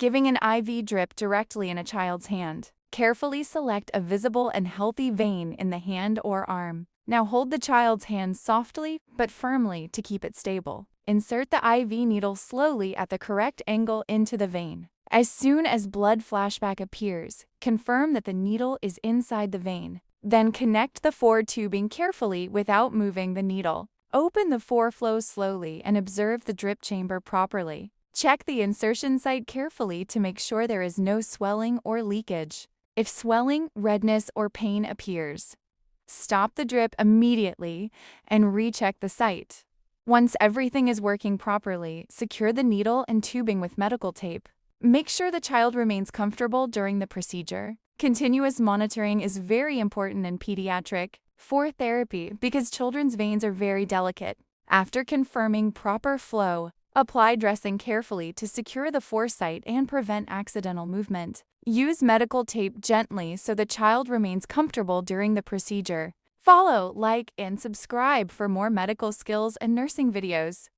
giving an IV drip directly in a child's hand. Carefully select a visible and healthy vein in the hand or arm. Now hold the child's hand softly but firmly to keep it stable. Insert the IV needle slowly at the correct angle into the vein. As soon as blood flashback appears, confirm that the needle is inside the vein. Then connect the forward tubing carefully without moving the needle. Open the foreflow slowly and observe the drip chamber properly. Check the insertion site carefully to make sure there is no swelling or leakage. If swelling, redness, or pain appears, stop the drip immediately and recheck the site. Once everything is working properly, secure the needle and tubing with medical tape. Make sure the child remains comfortable during the procedure. Continuous monitoring is very important in pediatric for therapy because children's veins are very delicate. After confirming proper flow, apply dressing carefully to secure the foresight and prevent accidental movement. Use medical tape gently so the child remains comfortable during the procedure. Follow, like, and subscribe for more medical skills and nursing videos.